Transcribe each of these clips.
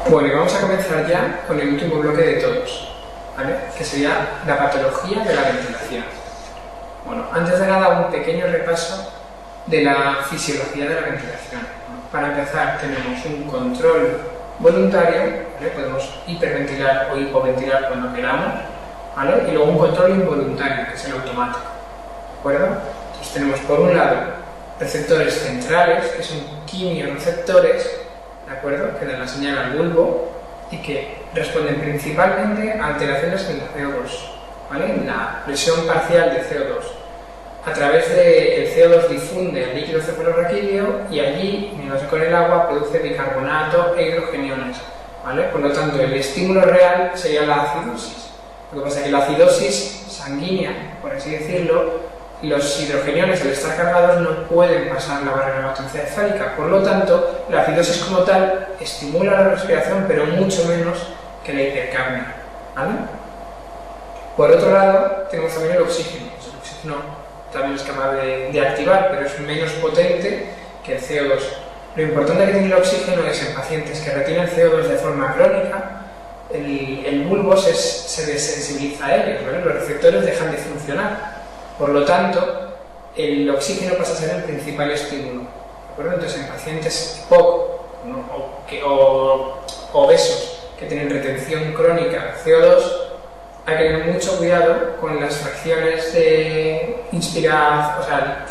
Bueno, y vamos a comenzar ya con el último bloque de todos, ¿vale? Que sería la patología de la ventilación. Bueno, antes de nada, un pequeño repaso de la fisiología de la ventilación. Para empezar, tenemos un control voluntario, ¿vale? Podemos hiperventilar o hipoventilar cuando queramos, ¿vale? Y luego un control involuntario, que es el automático, ¿de acuerdo? Entonces tenemos por un lado receptores centrales, que son quimiorreceptores, ¿de acuerdo? Que dan la señal al bulbo y que responden principalmente a alteraciones en la CO2, ¿vale? En la presión parcial de CO2. A través del CO2 difunde al líquido cefalorraquídeo y allí, uniéndose con el agua, produce bicarbonato e hidrogeniones, ¿vale? Por lo tanto, el estímulo real sería la acidosis. Lo que pasa es que la acidosis sanguínea, por así decirlo, los hidrogeniones, al estar cargados, no pueden pasar la barrera hematoencefálica. Por lo tanto, la acidosis como tal estimula la respiración, pero mucho menos que la hipercapnia, ¿vale? Por otro lado, tenemos también el oxígeno. El oxígeno también es capaz de activar, pero es menos potente que el CO2. Lo importante que tiene el oxígeno es en pacientes que retienen CO2 de forma crónica, el bulbo se desensibiliza a ellos, ¿vale? Los receptores dejan de funcionar. Por lo tanto, el oxígeno pasa a ser el principal estímulo, ¿de acuerdo? Entonces, en pacientes POC o obesos que tienen retención crónica de CO2, hay que tener mucho cuidado con las fracciones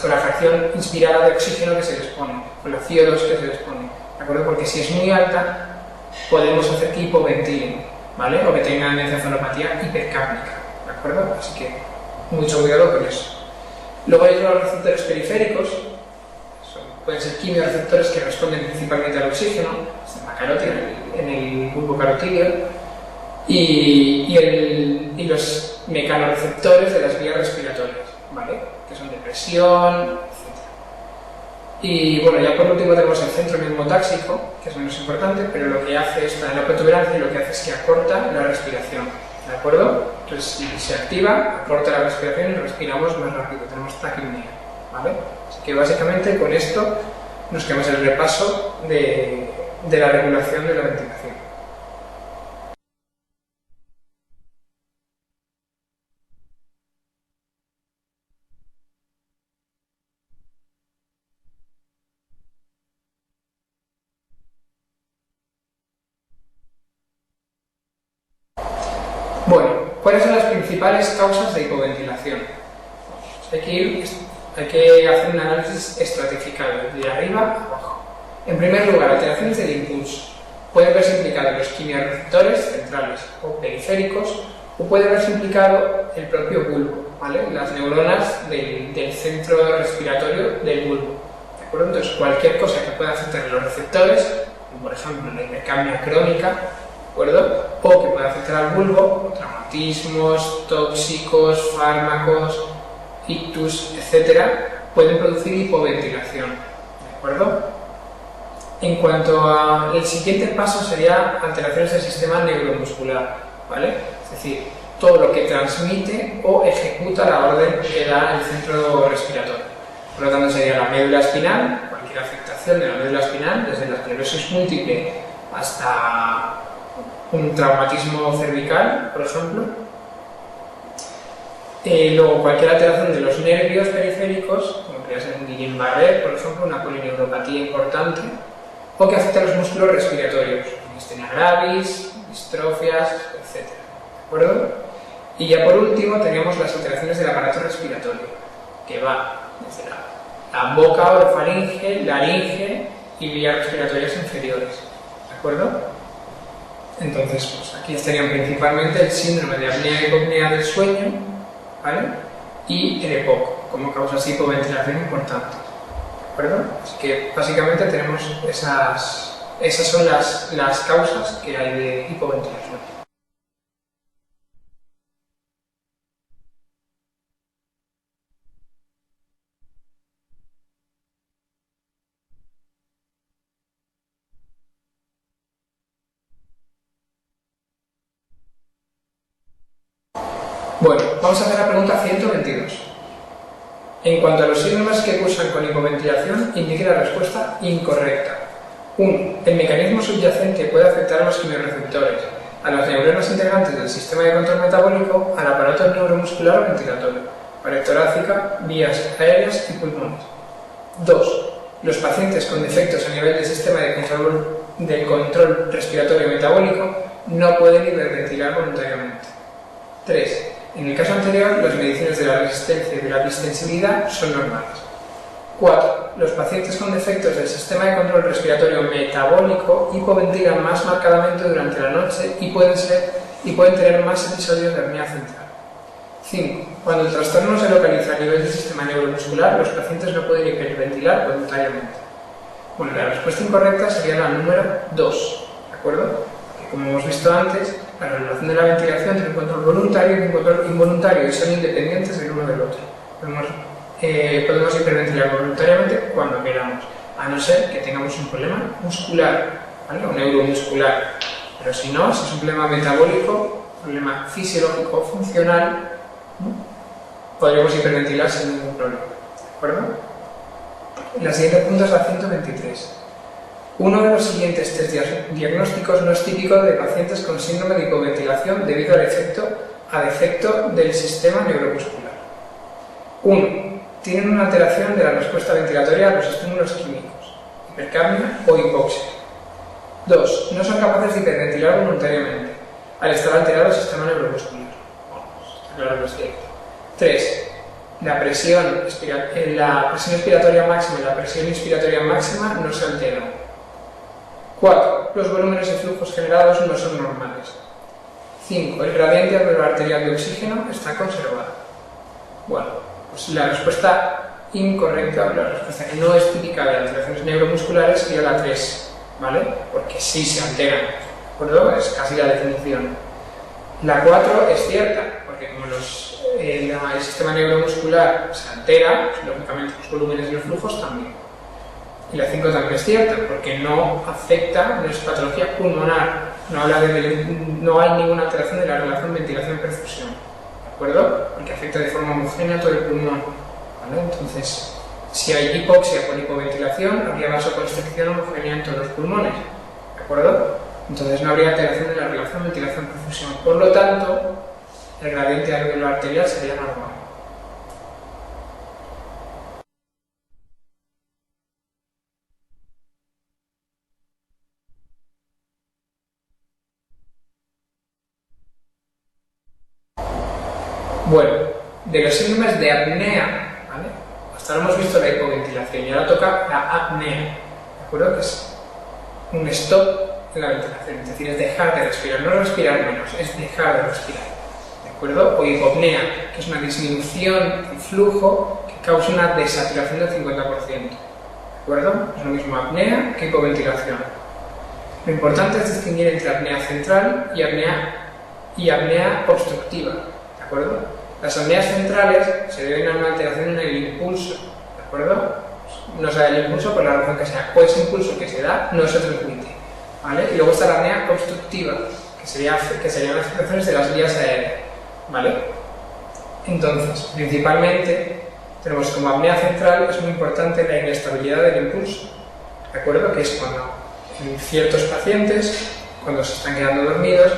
con la fracción inspirada de oxígeno que se les pone, con la CO2 que se les pone, ¿de acuerdo? Porque si es muy alta, podemos hacer que hipoventilen, ¿vale? O que tengan encefalopatía hipercápnica, ¿de acuerdo? Así que mucho cuidado con eso. Luego hay los receptores periféricos, pueden ser quimiorreceptores que responden principalmente al oxígeno, en la carótida, en el bulbo carotídeo, y los mecanoreceptores de las vías respiratorias, ¿vale? Que son de presión, etc. Y bueno, ya por último tenemos el centro neumotáxico, que es menos importante, pero lo que hace está en la protuberancia y lo que hace es que acorta la respiración, ¿de acuerdo? Entonces, si se activa, acorta la respiración y respiramos más rápido, tenemos taquipnea, ¿vale? Así que básicamente con esto nos quedamos el repaso de la regulación de la ventilación. Bueno, ¿cuáles son las principales causas de hipoventilación? Hay que hacer un análisis estratificado, de arriba a abajo. En primer lugar, alteraciones del impulso. Pueden verse implicados los quimiorreceptores centrales o periféricos, o puede verse implicado el propio bulbo, ¿vale? Las neuronas del centro respiratorio del bulbo, ¿de acuerdo? Entonces, cualquier cosa que pueda afectar a los receptores, como por ejemplo la hipercapnia crónica, ¿de acuerdo? O que pueda afectar al bulbo, traumatismos, tóxicos, fármacos, ictus, etcétera, pueden producir hipoventilación, ¿de acuerdo? En cuanto al siguiente paso sería alteraciones del sistema neuromuscular, ¿vale? Es decir, todo lo que transmite o ejecuta la orden que da el centro respiratorio. Por lo tanto, sería la médula espinal, cualquier afectación de la médula espinal, desde la esclerosis múltiple hasta un traumatismo cervical, por ejemplo. Luego, cualquier alteración de los nervios periféricos, como podría ser un Guillain-Barré, por ejemplo, una polineuropatia importante, o que afecta a los músculos respiratorios, miastenia gravis, distrofias, etc. ¿De acuerdo? Y ya por último tenemos las alteraciones del aparato respiratorio, que va desde la boca, orofaringe, laringe y vías respiratorias inferiores. ¿De acuerdo? Entonces, pues aquí estarían principalmente el síndrome de apnea y hipopnea del sueño, ¿vale? Y el EPOC, como causas de hipoventilación importantes. ¿De acuerdo? Así que básicamente tenemos esas son las causas que hay de hipoventilación. Bueno, vamos a hacer la pregunta 122. En cuanto a los síndromes que cursan con hipoventilación, indique la respuesta incorrecta. 1. El mecanismo subyacente puede afectar a los quimiorreceptores, a las neuronas integrantes del sistema de control metabólico, al aparato neuromuscular o ventilatorio, pared torácica, vías aéreas y pulmones. 2. Los pacientes con defectos a nivel del sistema de control respiratorio metabólico no pueden hiperventilar voluntariamente. 3. En el caso anterior, las mediciones de la resistencia y de la distensibilidad son normales. 4. Los pacientes con defectos del sistema de control respiratorio metabólico hipoventilan más marcadamente durante la noche y pueden tener más episodios de apnea central. 5. Cuando el trastorno se localiza a nivel del sistema neuromuscular, los pacientes no pueden hiperventilar voluntariamente. Bueno, la respuesta incorrecta sería la número 2, ¿de acuerdo? Que como hemos visto antes, la regulación de la ventilación tiene un control voluntario y un control involuntario y son independientes del uno del otro. Podemos hiperventilar voluntariamente cuando queramos, a no ser que tengamos un problema muscular, ¿vale? O neuromuscular. Pero si no, si es un problema metabólico, problema fisiológico o funcional, podríamos hiperventilar sin ningún problema. ¿De acuerdo? La siguiente pregunta es la 123. Uno de los siguientes test diagnósticos no es típico de pacientes con síndrome de hipoventilación debido al defecto del sistema neuromuscular. 1. Tienen una alteración de la respuesta ventilatoria a los estímulos químicos, hipercapnia o hipoxia. 2. No son capaces de hiperventilar voluntariamente, al estar alterado el sistema neuromuscular. Claro, lo es cierto. 3. La presión expiratoria máxima y la presión inspiratoria máxima no se alteran. 4. Los volúmenes de flujos generados no son normales. 5. El gradiente alveolar arterial de oxígeno está conservado. Bueno, pues la respuesta incorrecta, la respuesta que no es típica de alteraciones neuromusculares sería la 3, ¿vale? Porque sí se alteran, ¿de acuerdo? Es casi la definición. La 4 es cierta, porque como el sistema neuromuscular se altera, pues, lógicamente los volúmenes y los flujos también. Y la 5 también es cierta, porque no afecta, no es patología pulmonar, no hay ninguna alteración de la relación ventilación-perfusión, ¿de acuerdo? Porque afecta de forma homogénea todo el pulmón, ¿vale? Entonces, si hay hipoxia por hipoventilación, habría vasoconstricción homogénea en todos los pulmones, ¿de acuerdo? Entonces no habría alteración de la relación ventilación-perfusión. Por lo tanto, el gradiente alveolar arterial sería normal. Bueno, de los síndromes de apnea, ¿vale? Hasta ahora hemos visto la hipoventilación y ahora toca la apnea, ¿de acuerdo? Que es un stop en la ventilación, es decir, es dejar de respirar, no respirar menos, es dejar de respirar, ¿de acuerdo? O hipopnea, que es una disminución del flujo que causa una desaturación del 50%, ¿de acuerdo? Es lo mismo apnea que hipoventilación. Lo importante es distinguir entre apnea central y apnea obstructiva, ¿de acuerdo? Las apneas centrales se deben a una alteración en el impulso, ¿de acuerdo? No se da el impulso por la razón que sea, o ese impulso que se da no se transmite, ¿vale? Y luego está la apnea obstructiva, que serían las afectaciones de las vías aéreas, ¿vale? Entonces, principalmente, tenemos como apnea central es muy importante la inestabilidad del impulso, ¿de acuerdo? Que es cuando en ciertos pacientes, cuando se están quedando dormidos,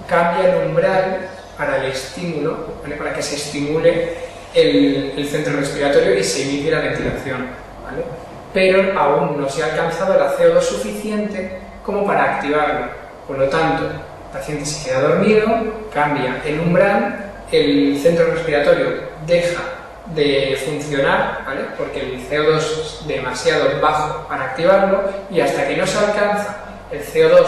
cambia el umbral para el estímulo, ¿vale? Para que se estimule el centro respiratorio y se inicie la ventilación, ¿vale? Pero aún no se ha alcanzado la CO2 suficiente como para activarlo. Por lo tanto, el paciente se queda dormido, cambia el umbral, el centro respiratorio deja de funcionar, ¿vale? Porque el CO2 es demasiado bajo para activarlo y hasta que no se alcanza el CO2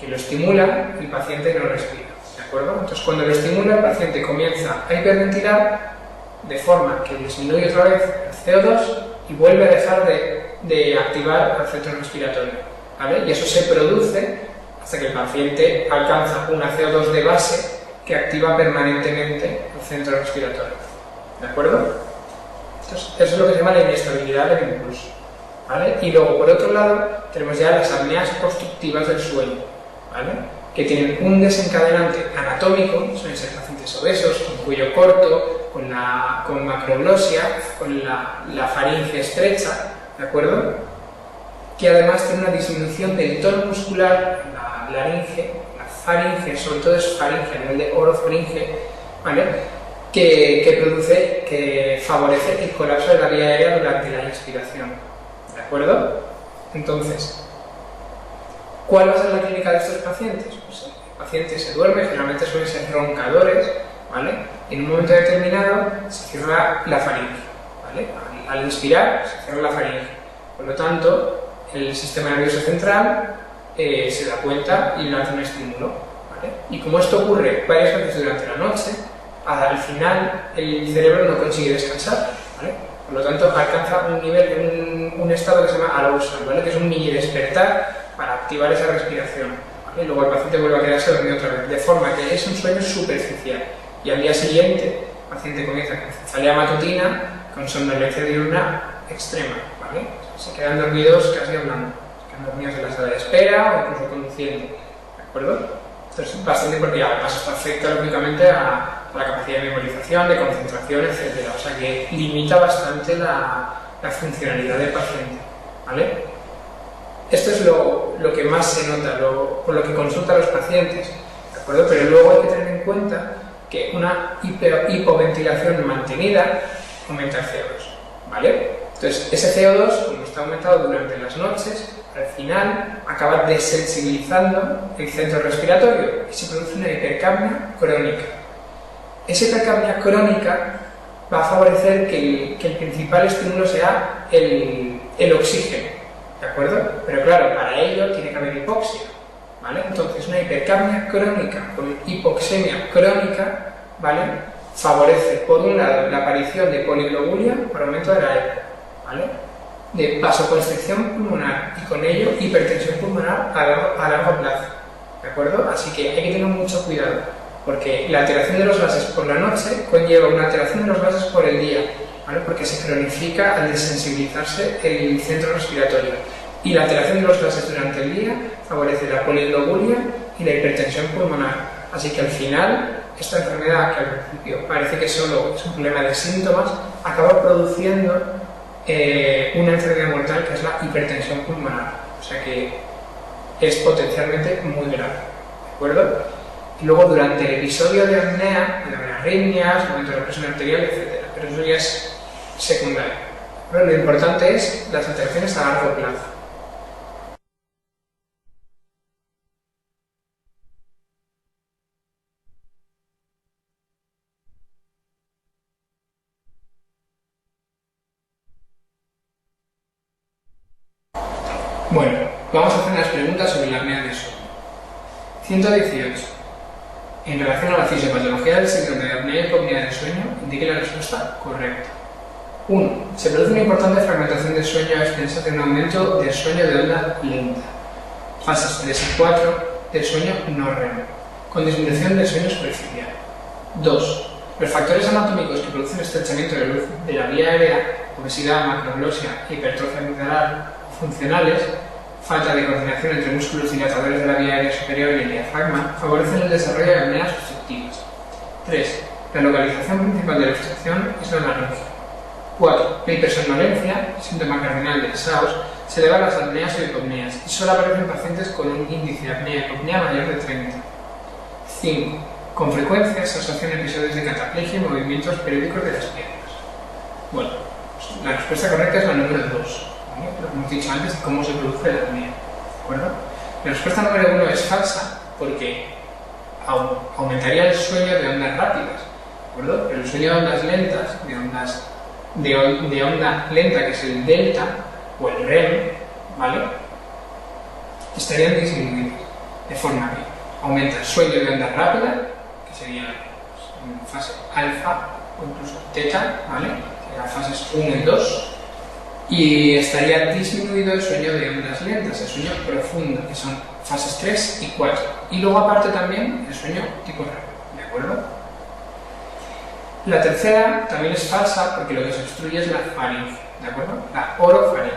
que lo estimula, el paciente no respira. ¿De acuerdo? Entonces, cuando lo estimula, el paciente comienza a hiperventilar de forma que disminuye otra vez el CO2 y vuelve a dejar de activar el centro respiratorio, ¿vale? Y eso se produce hasta que el paciente alcanza una CO2 de base que activa permanentemente el centro respiratorio, ¿de acuerdo? Entonces, eso es lo que se llama la inestabilidad del impulso, ¿vale? Y luego, por otro lado, tenemos ya las apneas obstructivas del sueño, ¿vale? Que tienen un desencadenante anatómico, suelen ser pacientes obesos, con cuello corto, con macroglosia, con la faringe estrecha, ¿de acuerdo? que además tiene una disminución del tono muscular en la laringe, la faringe, sobre todo es faringe, a nivel de orofaringe, ¿vale? que favorece el colapso de la vía aérea durante la inspiración, ¿de acuerdo? Entonces, ¿cuál va a ser la clínica de estos pacientes? Pues el paciente se duerme, generalmente suelen ser roncadores, ¿vale? Y en un momento determinado se cierra la faringe, ¿vale? Al inspirar se cierra la faringe, por lo tanto el sistema nervioso central se da cuenta y lanza un estímulo, ¿vale? Y como esto ocurre varias veces durante la noche, al final el cerebro no consigue descansar, ¿vale? Por lo tanto alcanza un nivel, un estado que se llama arousal, ¿vale? Que es un mini despertar para activar esa respiración, ¿vale? Y luego el paciente vuelve a quedarse dormido otra vez, de forma que es un sueño superficial y al día siguiente el paciente comienza con cefalea matutina, con somnolencia diurna extrema, ¿vale? Se quedan dormidos casi hablando, se quedan dormidos en la sala de espera o incluso conduciendo, ¿de acuerdo? Entonces es bastante porque además esto afecta lógicamente a la capacidad de memorización, de concentración, etc. O sea que limita bastante la funcionalidad del paciente, ¿vale? Esto es lo que más se nota, por lo que consulta a los pacientes, ¿de acuerdo? Pero luego hay que tener en cuenta que una hipoventilación mantenida aumenta el CO2, ¿vale? Entonces, ese CO2, como está aumentado durante las noches, al final acaba desensibilizando el centro respiratorio y se produce una hipercapnia crónica. Esa hipercapnia crónica va a favorecer que el principal estímulo sea el oxígeno, ¿de acuerdo? Pero claro, para ello tiene que haber hipoxia, ¿vale? Entonces, una hipercapnia crónica con hipoxemia crónica, ¿vale? Favorece, por un lado, la aparición de poliglobulia por aumento de la EPO, ¿vale? De vasoconstricción pulmonar y con ello hipertensión pulmonar a largo plazo, ¿de acuerdo? Así que hay que tener mucho cuidado, porque la alteración de los gases por la noche conlleva una alteración de los gases por el día, ¿vale? Porque se cronifica al desensibilizarse el centro respiratorio, y la alteración de los gases durante el día favorece la poliglobulia y la hipertensión pulmonar. Así que al final, esta enfermedad, que al principio parece que solo es un problema de síntomas, acaba produciendo una enfermedad mortal, que es la hipertensión pulmonar. O sea que es potencialmente muy grave, ¿de acuerdo? Y luego durante el episodio de apnea, puede haber arritmias, aumento de la presión arterial, etc. Pero eso ya es secundario. Pero lo importante es las alteraciones a largo plazo. Bueno, vamos a hacer unas preguntas sobre la apnea de sueño. 118. En relación a la fisiopatología del síndrome de apnea y hipopnea del sueño, indique la respuesta correcta. 1. Se produce una importante fragmentación del sueño a expensas de un aumento del sueño de onda lenta. Fases 3 y 4 del sueño no REM, con disminución del sueño superficial. 2. Los factores anatómicos que producen estrechamiento de luz de la vía aérea, obesidad, macroglosia e hipertrofia amigdala funcionales, falta de coordinación entre músculos dilatadores de la vía aérea superior y el diafragma, favorecen el desarrollo de apneas obstructivas. 3. La localización principal de la obstrucción es la laringe. 4. La hipersomnolencia, síntoma cardinal del SAOS, se debe a las apneas o hipopneas y solo aparece en pacientes con un índice de apnea y hipopnea mayor de 30. 5. Con frecuencia se asocian episodios de cataplegia y movimientos periódicos de las piernas. Bueno, pues la respuesta correcta es la número 2. Lo que hemos dicho antes de cómo se produce la apnea, ¿de acuerdo? La respuesta número 1 es falsa porque aumentaría el sueño de ondas rápidas, ¿de acuerdo? Pero el sueño de ondas lentas, de onda lenta, que es el delta o el REM, ¿vale? Estarían disminuidos, de forma que aumenta el sueño de onda rápida, que sería en fase alfa o incluso teta, ¿vale? Serían fases 1 y 2. Y estaría disminuido el sueño de ondas lentas, el sueño profundo, que son fases 3 y 4. Y luego aparte también el sueño tipo REM, ¿de acuerdo? La tercera también es falsa porque lo que se obstruye es la faringe, ¿de acuerdo? La orofaringe.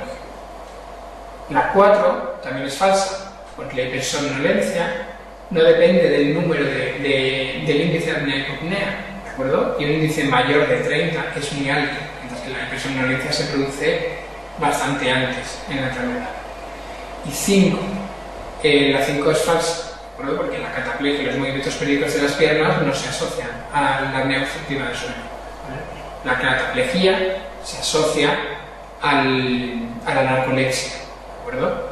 La 4 también es falsa porque la hipersomnolencia no depende del número del índice de apnea y hipopnea, ¿de acuerdo? Y un índice mayor de 30 es muy alto, mientras que la hipersomnolencia se produce bastante antes en la enfermedad. y 5. La 5 es falsa, ¿de acuerdo? Porque la cataplegia y los movimientos periódicos de las piernas no se asocian a la apnea obstructiva del sueño, ¿vale? La cataplegia se asocia a la narcolepsia, ¿de acuerdo?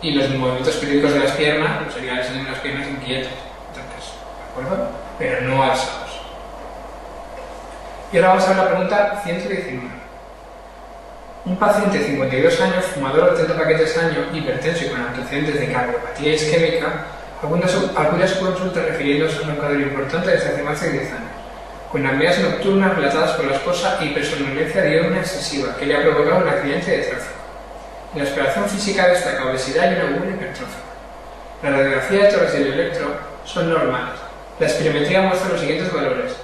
Y los movimientos periódicos de las piernas, pues sería el sueño de las piernas inquietas, entonces, ¿de acuerdo? Pero no alzados. Y ahora vamos a ver la pregunta 119. Un paciente de 52 años, fumador de 30 paquetes al año, hipertenso y con antecedentes de cardiopatía isquémica, acude a su consulta refiriéndose a un roncador importante desde hace más de 10 años, con apneas nocturnas relatadas por la esposa y hipersomnolencia diurna excesiva que le ha provocado un accidente de tráfico. En la exploración física destaca obesidad y una gula hipertrófica. La radiografía de tórax y el electro son normales. La espirometría muestra los siguientes valores.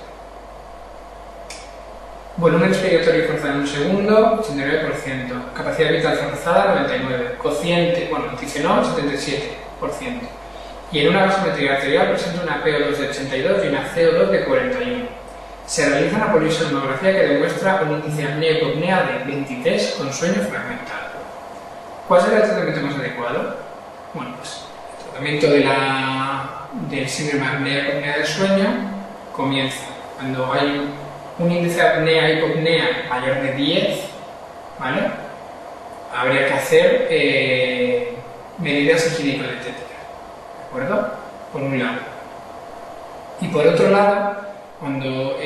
Volumen expiratorio forzado en un segundo, 89%. Capacidad vital forzada, 99%. Cociente, nutricional, 77%. Y en una gasometría arterial presenta una PO2 de 82 y una CO2 de 41. Se realiza una polisomnografía que demuestra un índice de apnea-hipopnea de 23 con sueño fragmentado. ¿Cuál será el tratamiento más adecuado? Bueno, pues el tratamiento del síndrome de apnea-hipopnea del sueño comienza cuando hay un índice de apnea-hipopnea mayor de 10, ¿vale? Habría que hacer medidas higiénico-dietéticas, ¿de acuerdo? Por un lado. Y por otro lado, cuando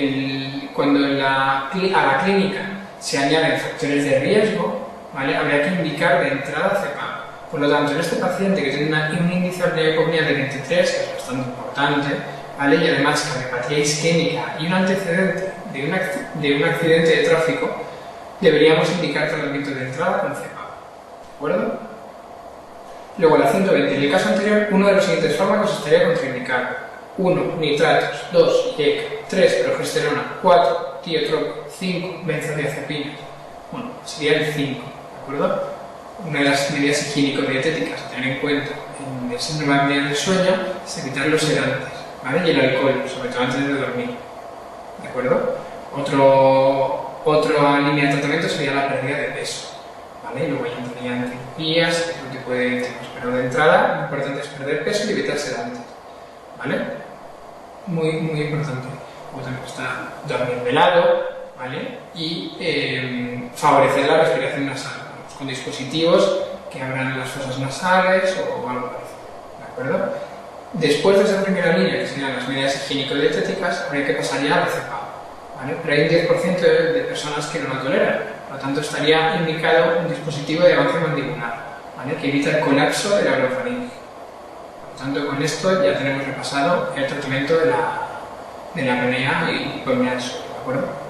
a la clínica se añaden factores de riesgo, ¿vale? Habría que indicar de entrada CEPAP. Por lo tanto, en este paciente que tiene un índice de apnea-hipopnea de 23, que es bastante importante, ¿vale? Y además cardiopatía isquémica y un antecedente de un accidente de tráfico, deberíamos indicar tratamiento de entrada con CEPAP, ¿de acuerdo? Luego la 120. En el caso anterior, uno de los siguientes fármacos estaría contraindicado. 1. Nitratos. 2. IEC. 3. Progesterona. 4. Tiotropium. 5. Benzodiazepinas. Bueno, sería el 5, ¿de acuerdo? Una de las medidas higiénico-dietéticas a tener en cuenta en el síndrome de apnea del sueño es evitar los sedantes, ¿vale? Y el alcohol, sobre todo antes de dormir, ¿de acuerdo? Otra línea de tratamiento sería la pérdida de peso, ¿vale? Y luego ya entrarían cirugías, otro tipo de temas, pero de entrada lo importante es perder peso y evitar sedantes, ¿vale? Muy importante. Luego también está dormir velado, ¿vale? Y favorecer la respiración nasal, vamos, con dispositivos que abran las fosas nasales o algo parecido, ¿de acuerdo? Después de esa primera línea, que serían las medidas higiénico-dietéticas, habría que pasar ya a la CEPAP, ¿vale? Pero hay un 10% de personas que no la toleran, por lo tanto estaría indicado un dispositivo de avance mandibular, ¿vale? Que evita el colapso de la orofaringe. Por lo tanto, con esto ya tenemos repasado el tratamiento de la apnea y hipopnea del sueño, ¿de acuerdo?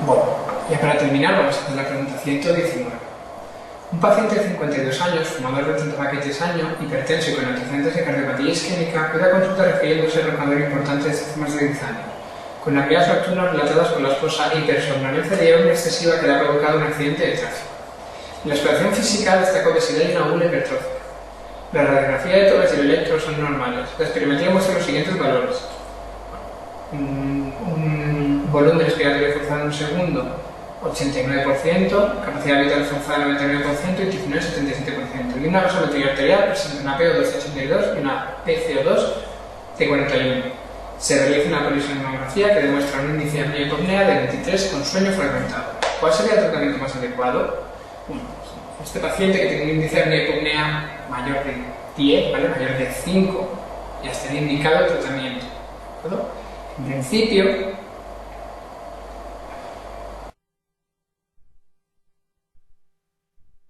Bueno, ya para terminar vamos a hacer la pregunta 119. Un paciente de 52 años, fumador de 30 paquetes al año, hipertenso y con antecedentes de cardiopatía isquémica, puede consulta refiriéndose a un roncador importante desde hace más de 10 años, con apneas nocturnas relatadas por la esposa e hipersomnolencia diurna excesiva que le ha provocado un accidente de tráfico. En la exploración física destaca obesidad y una gula hipertrófica. La radiografía de tórax y el electro son normales. La espirometría muestra los siguientes valores. Un volumen respiratorio forzado en un segundo, 89%, capacidad vital forzada 99% y ticinol 77%. Y una gasometría arterial presenta una PO2 de 82 y una PCO2 de 41. Se realiza una polisomnografía que demuestra un índice de apnea-hipopnea de 23 con sueño fragmentado. ¿Cuál sería el tratamiento más adecuado? Bueno, este paciente que tiene un índice de apnea-hipopnea mayor de 10, ¿vale? Mayor de 5, ya estaría indicado el tratamiento, ¿de acuerdo? En principio,